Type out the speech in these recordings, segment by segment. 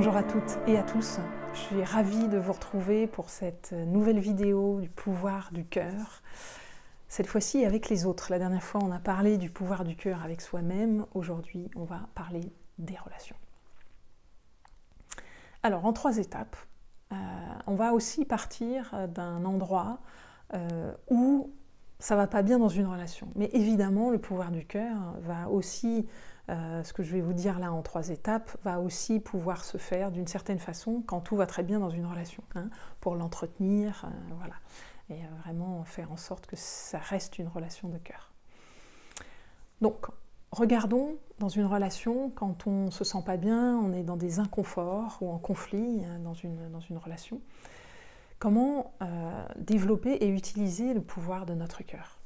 Bonjour à toutes et à tous, je suis ravie de vous retrouver pour cette nouvelle vidéo du pouvoir du cœur. Cette fois-ci avec les autres. La dernière fois on a parlé du pouvoir du cœur avec soi-même, aujourd'hui on va parler des relations. Alors en 3 étapes, on va aussi partir d'un endroit où ça va pas bien dans une relation. Mais évidemment le pouvoir du cœur va aussi, ce que je vais vous dire là en 3 étapes, va aussi pouvoir se faire d'une certaine façon quand tout va très bien dans une relation, hein, pour l'entretenir, voilà, et vraiment faire en sorte que ça reste une relation de cœur. Donc, regardons dans une relation, quand on ne se sent pas bien, on est dans des inconforts ou en conflit dans une relation, comment développer et utiliser le pouvoir de notre cœur.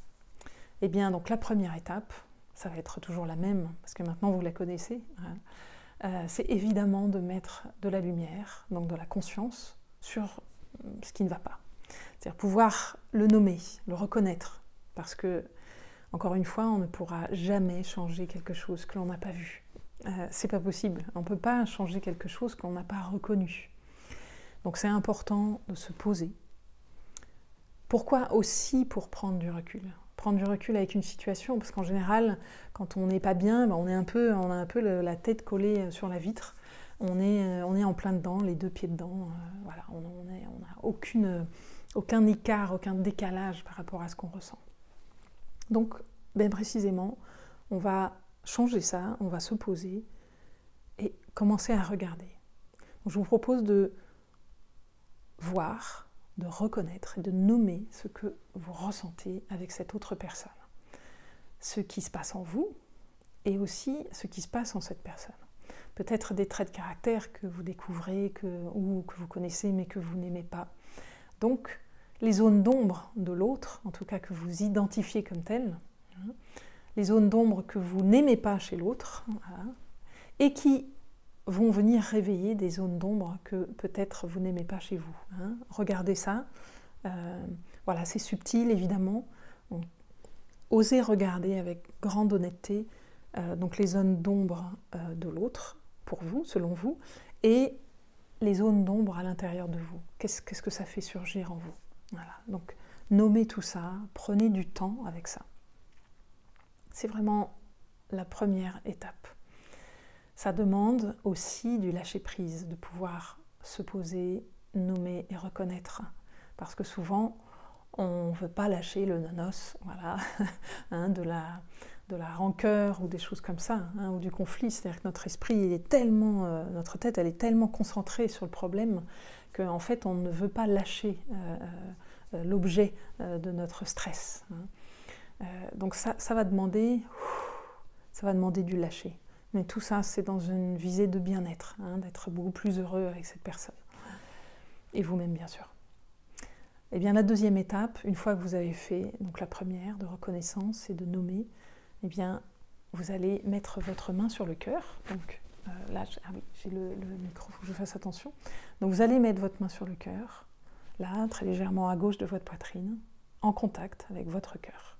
Eh bien, donc la première étape, ça va être toujours la même, parce que maintenant vous la connaissez, hein, c'est évidemment de mettre de la lumière, donc de la conscience, sur ce qui ne va pas. C'est-à-dire pouvoir le nommer, le reconnaître, parce que, encore une fois, on ne pourra jamais changer quelque chose que l'on n'a pas vu. C'est pas possible, on ne peut pas changer quelque chose qu'on n'a pas reconnu. Donc c'est important de se poser. Pourquoi aussi pour prendre du recul? Prendre du recul avec une situation, parce qu'en général, quand on n'est pas bien, on a un peu la tête collée sur la vitre, on est en plein dedans, les 2 pieds dedans, voilà, on n'a aucun écart, aucun décalage par rapport à ce qu'on ressent. Donc, bien précisément, on va changer ça, on va se poser et commencer à regarder. Donc, je vous propose de voir, de reconnaître et de nommer ce que vous ressentez avec cette autre personne. Ce qui se passe en vous et aussi ce qui se passe en cette personne. Peut-être des traits de caractère que vous découvrez ou que vous connaissez mais que vous n'aimez pas. Donc, les zones d'ombre de l'autre, en tout cas que vous identifiez comme telles, les zones d'ombre que vous n'aimez pas chez l'autre, et qui vont venir réveiller des zones d'ombre que peut-être vous n'aimez pas chez vous. Hein. Regardez ça. Voilà, c'est subtil évidemment. Donc, osez regarder avec grande honnêteté donc les zones d'ombre de l'autre, pour vous, selon vous, et les zones d'ombre à l'intérieur de vous. Qu'est-ce que ça fait surgir en vous? Voilà. Donc, nommez tout ça, prenez du temps avec ça. C'est vraiment la première étape. Ça demande aussi du lâcher-prise, de pouvoir se poser, nommer et reconnaître. Parce que souvent, on ne veut pas lâcher le nonos, voilà, hein, de la rancœur ou des choses comme ça, hein, ou du conflit. C'est-à-dire que notre esprit, il est tellement, notre tête, elle est tellement concentrée sur le problème qu'en fait, on ne veut pas lâcher l'objet de notre stress. Hein. Donc ça va demander du lâcher. Mais tout ça, c'est dans une visée de bien-être, hein, d'être beaucoup plus heureux avec cette personne. Et vous-même, bien sûr. Et bien, la deuxième étape, une fois que vous avez fait donc la première, de reconnaissance et de nommer, eh bien, vous allez mettre votre main sur le cœur. Donc là, j'ai le micro, il faut que je fasse attention. Donc vous allez mettre votre main sur le cœur, là, très légèrement à gauche de votre poitrine, en contact avec votre cœur.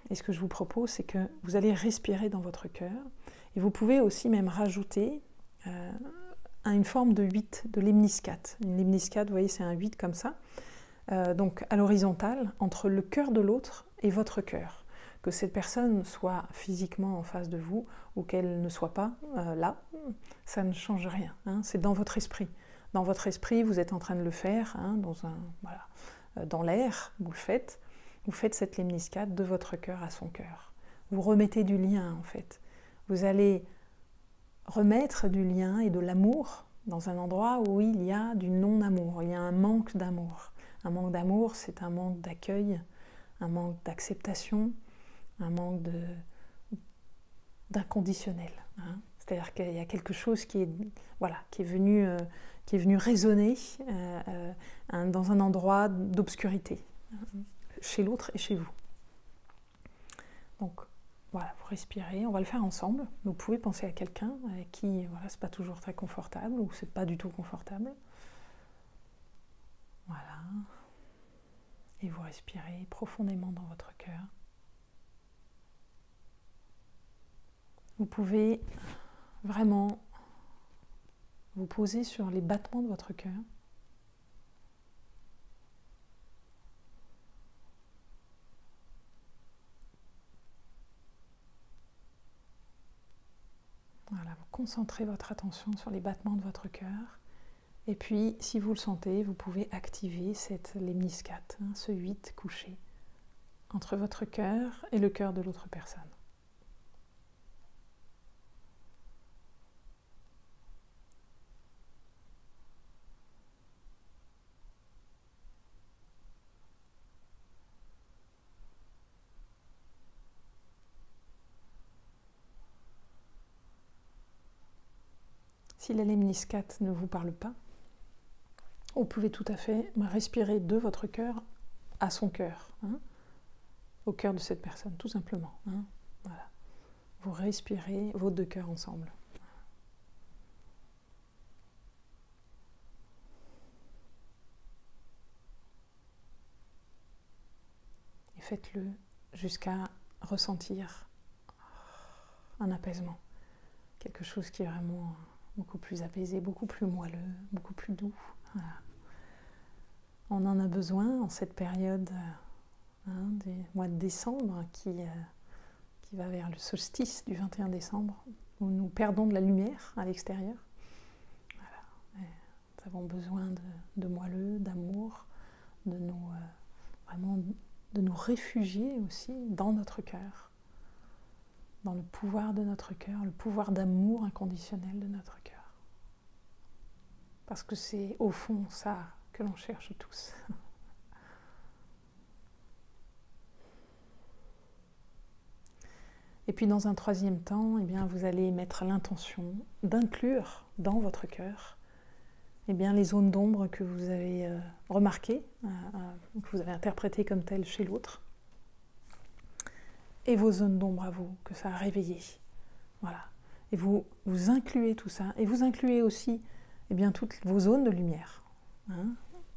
Et ce que je vous propose, c'est que vous allez respirer dans votre cœur. Et vous pouvez aussi même rajouter une forme de 8, de lemniscate. Une lemniscate, vous voyez, c'est un 8 comme ça. Donc à l'horizontale, entre le cœur de l'autre et votre cœur. Que cette personne soit physiquement en face de vous ou qu'elle ne soit pas là, ça ne change rien. Hein, c'est dans votre esprit. Dans votre esprit, vous êtes en train de le faire, hein, dans l'air, vous le faites. Vous faites cette lemniscate de votre cœur à son cœur. Vous remettez du lien, en fait. Vous allez remettre du lien et de l'amour dans un endroit où il y a du non-amour, il y a un manque d'amour. Un manque d'amour, c'est un manque d'accueil, un manque d'acceptation, un manque d'inconditionnel. Hein. C'est-à-dire qu'il y a quelque chose qui est venu résonner dans un endroit d'obscurité. Chez l'autre et chez vous. Donc voilà, vous respirez, on va le faire ensemble. Vous pouvez penser à quelqu'un avec qui voilà, c'est pas toujours très confortable ou c'est pas du tout confortable. Voilà. Et vous respirez profondément dans votre cœur. Vous pouvez vraiment vous poser sur les battements de votre cœur. Voilà, vous concentrez votre attention sur les battements de votre cœur. Et puis, si vous le sentez, vous pouvez activer cette lemniscate, ce 8 couché entre votre cœur et le cœur de l'autre personne. Si la lemniscate ne vous parle pas, vous pouvez tout à fait respirer de votre cœur à son cœur, au cœur de cette personne, tout simplement. Voilà. Vous respirez vos deux cœurs ensemble. Et faites-le jusqu'à ressentir un apaisement, quelque chose qui est vraiment beaucoup plus apaisé, beaucoup plus moelleux, beaucoup plus doux. Voilà. On en a besoin en cette période du mois de décembre qui va vers le solstice du 21 décembre, où nous perdons de la lumière à l'extérieur. Voilà. Nous avons besoin de moelleux, d'amour, vraiment de nous réfugier aussi dans notre cœur, dans le pouvoir de notre cœur, le pouvoir d'amour inconditionnel de notre cœur. Parce que c'est au fond ça que l'on cherche tous. Et puis dans un troisième temps, vous allez mettre l'intention d'inclure dans votre cœur les zones d'ombre que vous avez remarquées, que vous avez interprétées comme telles chez l'autre, et vos zones d'ombre à vous, que ça a réveillées. Voilà. Et vous incluez tout ça, et vous incluez aussi toutes vos zones de lumière.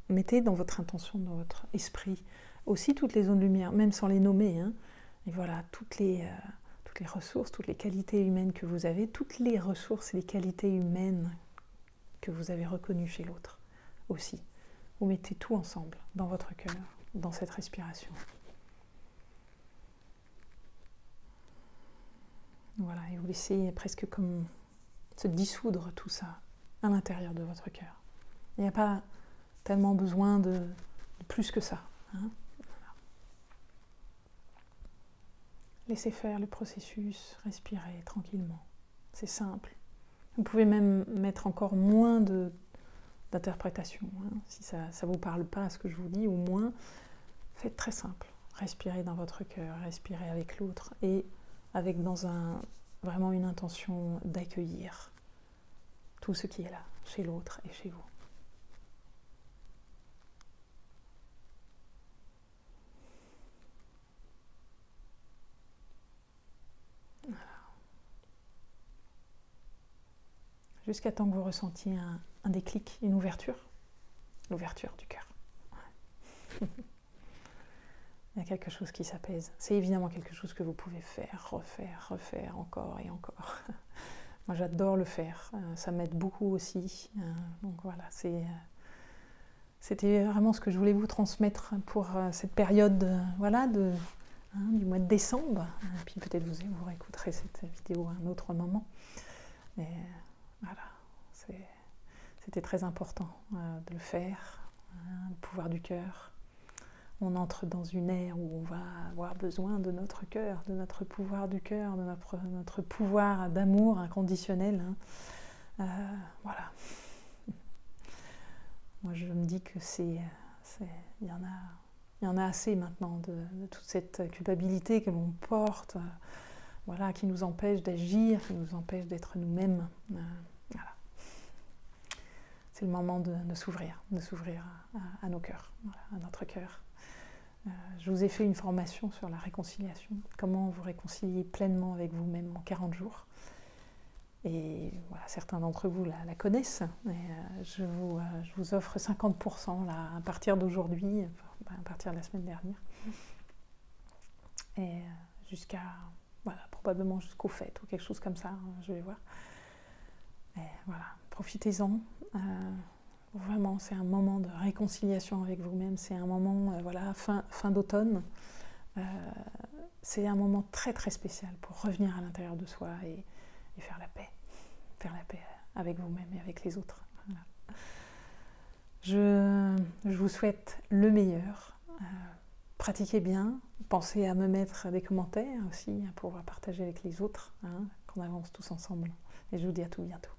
Mettez dans votre intention, dans votre esprit, aussi toutes les zones de lumière, même sans les nommer. Et voilà, toutes les ressources, toutes les qualités humaines que vous avez, toutes les ressources et les qualités humaines que vous avez reconnues chez l'autre aussi. Vous mettez tout ensemble dans votre cœur, dans cette respiration. Voilà, et vous laissez presque comme se dissoudre tout ça à l'intérieur de votre cœur. Il n'y a pas tellement besoin de plus que ça. Voilà. Laissez faire le processus, respirez tranquillement. C'est simple. Vous pouvez même mettre encore moins d'interprétation. Si ça ne vous parle pas à ce que je vous dis, ou moins, faites très simple. Respirez dans votre cœur, respirez avec l'autre, et avec vraiment une intention d'accueillir tout ce qui est là, chez l'autre et chez vous. Voilà. Jusqu'à temps que vous ressentiez un déclic, une ouverture, l'ouverture du cœur. Ouais. Il y a quelque chose qui s'apaise. C'est évidemment quelque chose que vous pouvez faire, refaire encore et encore. Moi, j'adore le faire. Ça m'aide beaucoup aussi. Donc voilà, c'était vraiment ce que je voulais vous transmettre pour cette période du mois de décembre. Et puis peut-être vous réécouterez cette vidéo à un autre moment. Et voilà, c'était très important de le faire. Le pouvoir du cœur. On entre dans une ère où on va avoir besoin de notre cœur, de notre pouvoir du cœur, de notre pouvoir d'amour inconditionnel. Voilà. Moi, je me dis que il y en a assez maintenant de toute cette culpabilité que l'on porte, qui nous empêche d'agir, qui nous empêche d'être nous-mêmes. Voilà. C'est le moment de s'ouvrir à nos cœurs, à notre cœur. Je vous ai fait une formation sur la réconciliation, comment vous réconcilier pleinement avec vous-même en 40 jours. Et voilà, certains d'entre vous la connaissent. Et, je vous offre 50% là, à partir d'aujourd'hui, à partir de la semaine dernière. Et probablement jusqu'aux fêtes ou quelque chose comme ça, je vais voir. Et voilà, profitez-en. Vraiment, c'est un moment de réconciliation avec vous-même. C'est un moment, voilà, fin d'automne. C'est un moment très très spécial pour revenir à l'intérieur de soi et faire la paix. Faire la paix avec vous-même et avec les autres. Voilà. Je vous souhaite le meilleur. Pratiquez bien. Pensez à me mettre des commentaires aussi, à pouvoir partager avec les autres, hein, qu'on avance tous ensemble. Et je vous dis à tout bientôt.